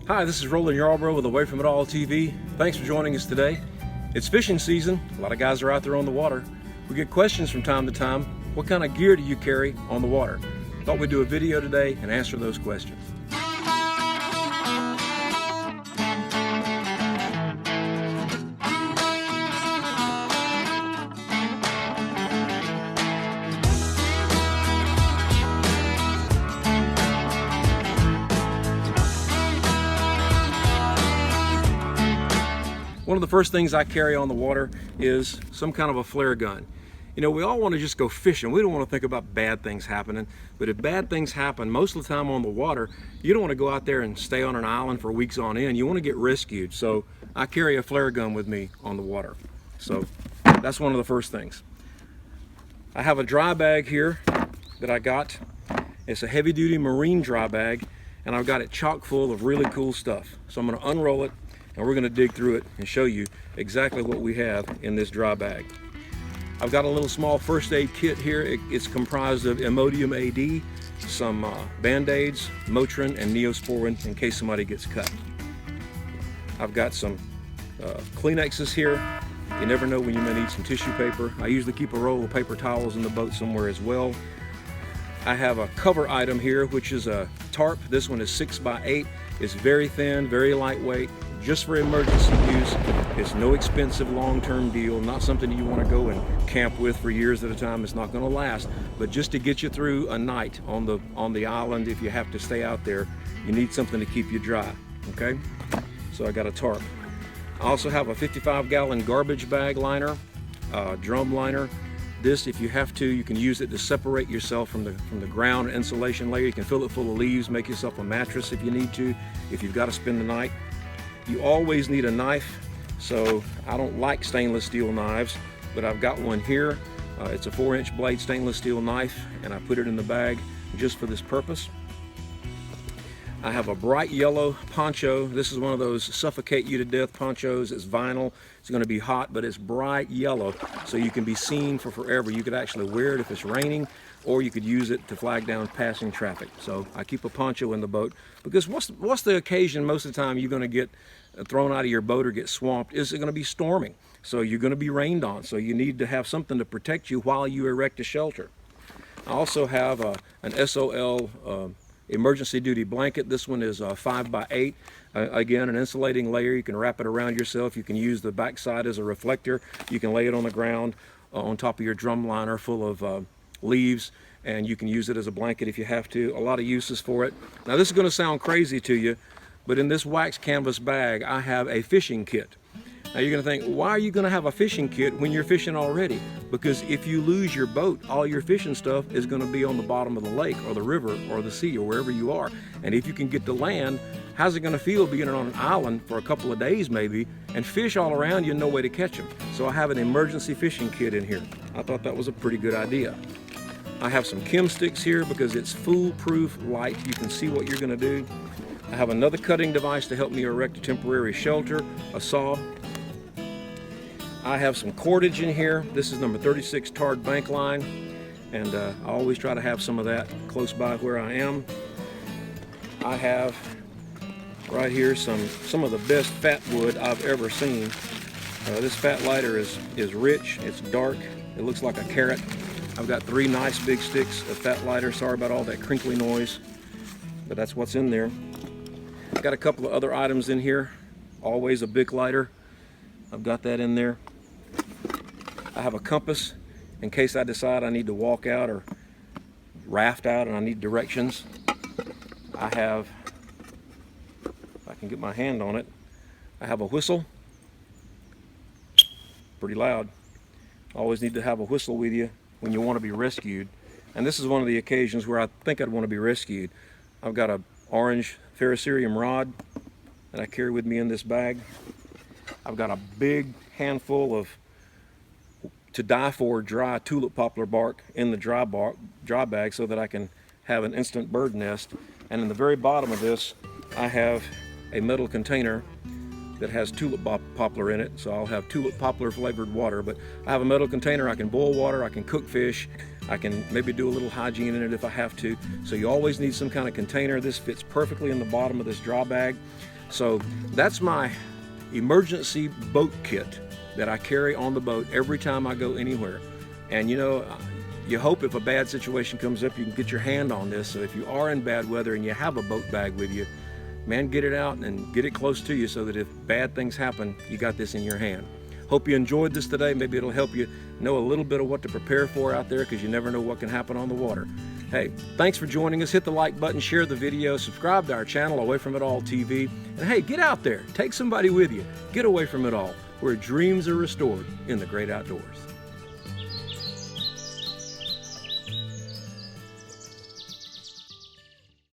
Hi, this is Roland Yarbrough with Away From It All TV. Thanks for joining us today. It's fishing season. A lot of guys are out there on the water. We get questions from time to time. What kind of gear do you carry on the water? Thought we'd do a video today and answer those questions. One of the first things I carry on the water is some kind of a flare gun. You know, we all want to just go fishing. We don't want to think about bad things happening. But if bad things happen, most of the time on the water, you don't want to go out there and stay on an island for weeks on end. You want to get rescued. So I carry a flare gun with me on the water. So that's one of the first things. I have a dry bag here that I got. It's a heavy-duty marine dry bag, and I've got it chock full of really cool stuff. So I'm going to unroll it, and we're going to dig through it and show you exactly what we have in this dry bag. I've got a little small first aid kit here. It's comprised of Imodium AD, some Band-Aids, Motrin, and Neosporin in case somebody gets cut. I've got some Kleenexes here. You never know when you may need some tissue paper. I usually keep a roll of paper towels in the boat somewhere as well. I have a cover item here, which is a tarp. This one is 6x8. It's very thin, very lightweight, just for emergency use. It's no expensive long-term deal, not something you want to go and camp with for years at a time. It's not going to last, but just to get you through a night on the island, if you have to stay out there, you need something to keep you dry, okay? So I got a tarp. I also have a 55-gallon garbage bag liner, drum liner. This, if you have to, you can use it to separate yourself from the ground insulation layer. You can fill it full of leaves, make yourself a mattress if you need to, if you've got to spend the night. You always need a knife, so I don't like stainless steel knives, but I've got one here. It's a 4-inch blade stainless steel knife, and I put it in the bag just for this purpose. I have a bright yellow poncho. This is one of those suffocate you to death ponchos. It's vinyl. It's going to be hot, but it's bright yellow, so you can be seen for forever. You could actually wear it if it's raining, or you could use it to flag down passing traffic. So I keep a poncho in the boat because what's the occasion most of the time you're going to get thrown out of your boat or get swamped? Is it going to be storming? So you're going to be rained on. So you need to have something to protect you while you erect a shelter. I also have an SOL emergency duty blanket. This one is 5x8. Again, an insulating layer. You can wrap it around yourself. You can use the backside as a reflector. You can lay it on the ground on top of your drum liner full of leaves, and you can use it as a blanket if you have to. A lot of uses for it. Now this is going to sound crazy to you, but in this wax canvas bag I have a fishing kit. Now you're going to think, why are you going to have a fishing kit when you're fishing already? Because if you lose your boat, all your fishing stuff is going to be on the bottom of the lake or the river or the sea or wherever you are. And if you can get to land, how's it going to feel being on an island for a couple of days maybe and fish all around you and no way to catch them? So I have an emergency fishing kit in here. I thought that was a pretty good idea. I have some Chem sticks here because it's foolproof light. You can see what you're going to do. I have another cutting device to help me erect a temporary shelter, a saw. I have some cordage in here. This is number 36 tarred bank line, and I always try to have some of that close by where I am. I have right here some of the best fat wood I've ever seen. This fat lighter is rich, it's dark, it looks like a carrot. I've got 3 nice big sticks of fat lighter. Sorry about all that crinkly noise, but that's what's in there. I've got a couple of other items in here. Always a Bic lighter. I've got that in there. I have a compass in case I decide I need to walk out or raft out and I need directions. I have, if I can get my hand on it, I have a whistle. Pretty loud. Always need to have a whistle with you when you want to be rescued. And this is one of the occasions where I think I'd want to be rescued. I've got an orange ferrocerium rod that I carry with me in this bag. I've got a big handful of to die for dry tulip poplar bark in the dry bag so that I can have an instant bird nest. And in the very bottom of this I have a metal container that has tulip poplar in it, so I'll have tulip poplar flavored water. But I have a metal container. I can boil water, I can cook fish, I can maybe do a little hygiene in it if I have to. So you always need some kind of container. This fits perfectly in the bottom of this dry bag. So that's my emergency boat kit that I carry on the boat every time I go anywhere. And you know, you hope if a bad situation comes up, you can get your hand on this. So if you are in bad weather and you have a boat bag with you, man, get it out and get it close to you so that if bad things happen, you got this in your hand. Hope you enjoyed this today. Maybe it'll help you know a little bit of what to prepare for out there, because you never know what can happen on the water. Hey, thanks for joining us. Hit the like button, share the video, subscribe to our channel, Away From It All TV. And hey, get out there. Take somebody with you. Get away from it all, where dreams are restored in the great outdoors.